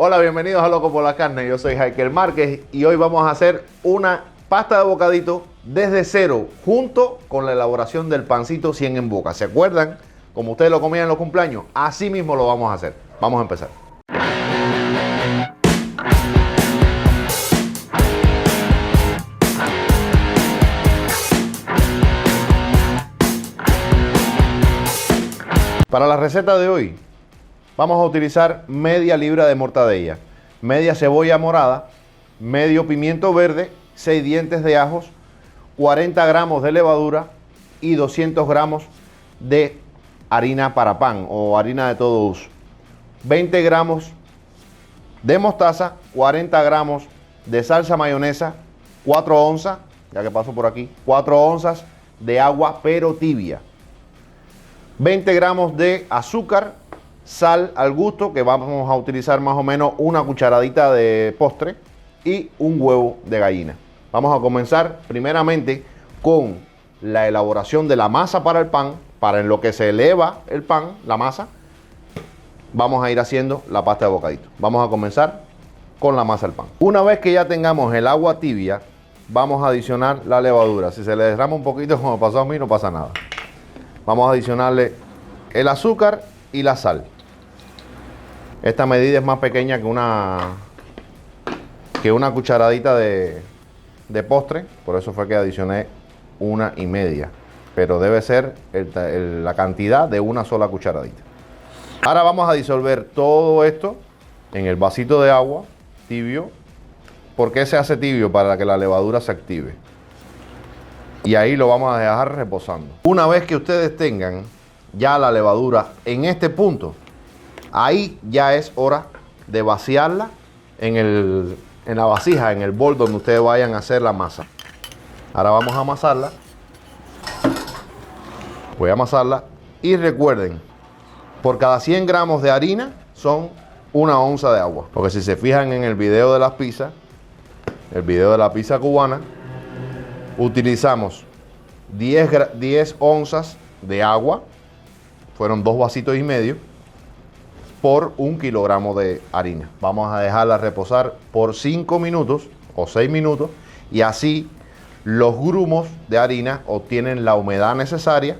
Hola, bienvenidos a Loco por la Carne. Yo soy Jaikel Márquez y hoy vamos a hacer una pasta de bocadito desde cero, junto con la elaboración del pancito 100 en boca. ¿Se acuerdan? Como ustedes lo comían en los cumpleaños, así mismo lo vamos a hacer. Vamos a empezar. Para la receta de hoy, vamos a utilizar media libra de mortadella, media cebolla morada, medio pimiento verde, 6 dientes de ajos, 40 gramos de levadura y 200 gramos de harina para pan o harina de todo uso, 20 gramos de mostaza, 40 gramos de salsa mayonesa, 4 onzas, ya que paso por aquí, 4 onzas de agua pero tibia, 20 gramos de azúcar, sal al gusto, que vamos a utilizar más o menos una cucharadita de postre, y un huevo de gallina. Vamos a comenzar primeramente con la elaboración de la masa para el pan. Para en lo que se eleva el pan, la masa, vamos a ir haciendo la pasta de bocadito. Vamos a comenzar con la masa del pan. Una vez que ya tengamos el agua tibia, vamos a adicionar la levadura. Si se le derrama un poquito, como pasó a mí, no pasa nada. Vamos a adicionarle el azúcar y la sal. Esta medida es más pequeña que una cucharadita de postre, por eso fue que adicioné 1,5, pero debe ser la cantidad de una sola cucharadita. Ahora vamos a disolver todo esto en el vasito de agua tibio. ¿Por qué se hace tibio? Para que la levadura se active. Y ahí lo vamos a dejar reposando. Una vez que ustedes tengan ya la levadura en este punto, ahí ya es hora de vaciarla en la vasija, en el bol donde ustedes vayan a hacer la masa. Ahora vamos a amasarla. Voy a amasarla y recuerden, por cada 100 gramos de harina son 1 onza de agua. Porque si se fijan en el video de las pizzas, el video de la pizza cubana, utilizamos 10 onzas de agua, fueron 2,5 vasitos por 1 kilogramo de harina. Vamos a dejarla reposar por 5 minutos o 6 minutos y así los grumos de harina obtienen la humedad necesaria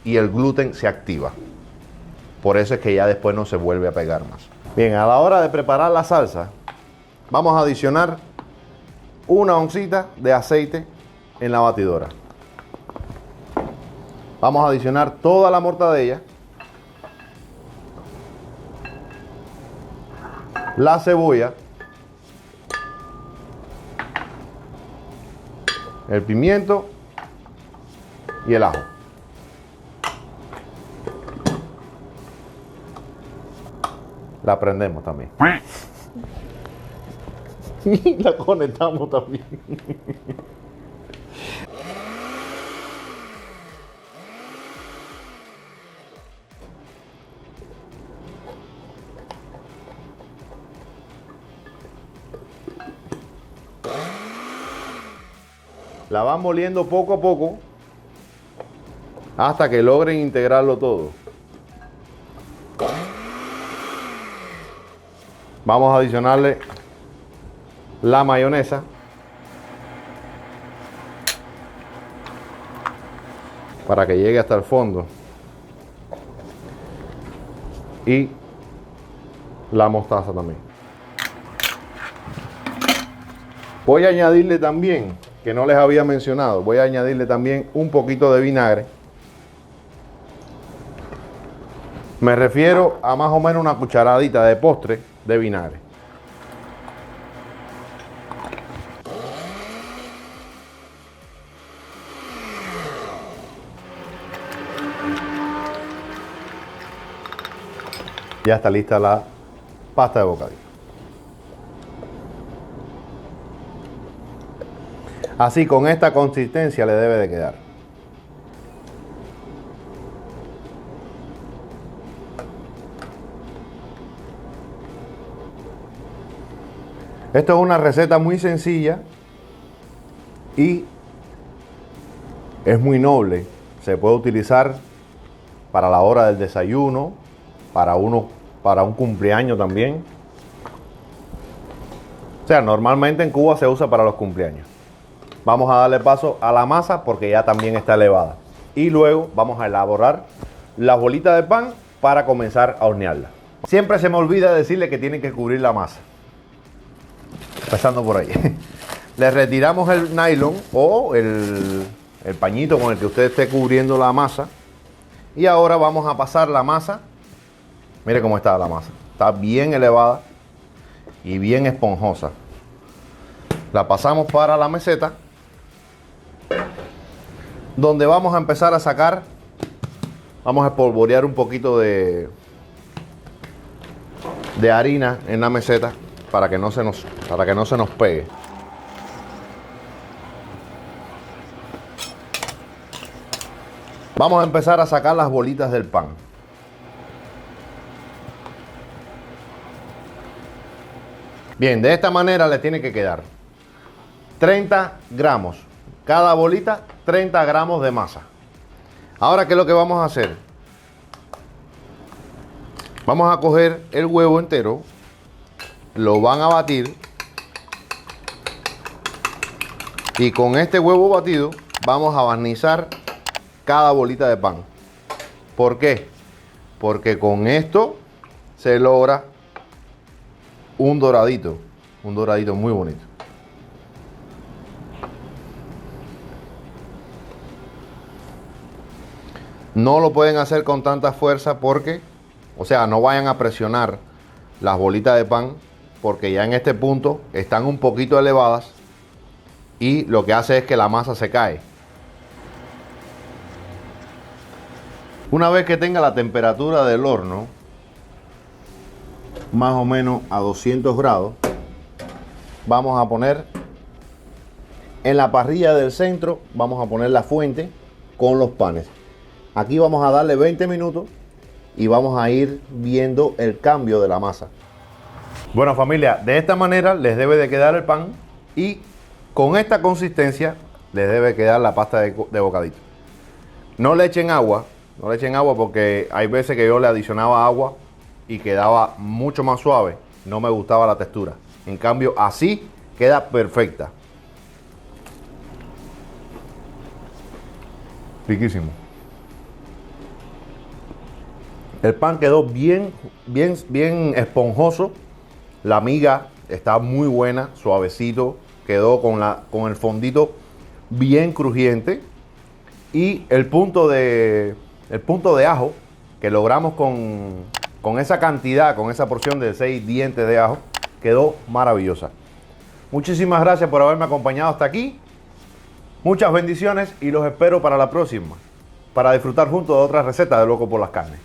y el gluten se activa. Por eso es que ya después no se vuelve a pegar más. Bien, a la hora de preparar la salsa, vamos a adicionar 1 oncita de aceite en la batidora. Vamos a adicionar toda la mortadella, la cebolla, el pimiento y el ajo. La prendemos también. La conectamos también. La van moliendo poco a poco hasta que logren integrarlo todo. Vamos a adicionarle la mayonesa para que llegue hasta el fondo y la mostaza también. Voy a añadirle también, que no les había mencionado, voy a añadirle también un poquito de vinagre. Me refiero a más o menos una cucharadita de postre de vinagre. Ya está lista la pasta de bocadillo. Así, con esta consistencia le debe de quedar. Esto es una receta muy sencilla y es muy noble. Se puede utilizar para la hora del desayuno, para un cumpleaños también. sea, normalmente en Cuba se usa para los cumpleaños. Vamos a darle paso a la masa porque ya también está elevada. Y luego vamos a elaborar las bolitas de pan para comenzar a hornearla. Siempre se me olvida decirle que tienen que cubrir la masa. Empezando por ahí. Le retiramos el nylon o el pañito con el que usted esté cubriendo la masa. Y ahora vamos a pasar la masa. Mire cómo está la masa. Está bien elevada y bien esponjosa. La pasamos para la meseta, donde vamos a empezar a sacar. Vamos a espolvorear un poquito de harina en la meseta para que no se nos pegue. Vamos a empezar a sacar las bolitas del pan. Bien, de esta manera le tiene que quedar 30 gramos. Cada bolita, 30 gramos de masa. Ahora, ¿qué es lo que vamos a hacer? Vamos a coger el huevo entero, lo van a batir y con este huevo batido vamos a barnizar cada bolita de pan. ¿Por qué? Porque con esto se logra un doradito muy bonito. No lo pueden hacer con tanta fuerza porque, o sea, no vayan a presionar las bolitas de pan porque ya en este punto están un poquito elevadas y lo que hace es que la masa se cae. Una vez que tenga la temperatura del horno, más o menos a 200 grados, vamos a poner en la parrilla del centro, vamos a poner la fuente con los panes. Aquí vamos a darle 20 minutos y vamos a ir viendo el cambio de la masa. Bueno, familia, de esta manera les debe de quedar el pan y con esta consistencia les debe quedar la pasta de bocadillo. No le echen agua, porque hay veces que yo le adicionaba agua y quedaba mucho más suave. No me gustaba la textura. En cambio, así queda perfecta. Riquísimo. El pan quedó bien esponjoso. La miga está muy buena, suavecito. Quedó con el fondito bien crujiente. Y el punto de ajo que logramos con esa cantidad, con esa porción de 6 dientes de ajo, quedó maravillosa. Muchísimas gracias por haberme acompañado hasta aquí. Muchas bendiciones y los espero para la próxima, para disfrutar juntos de otras recetas de Loco por las Carnes.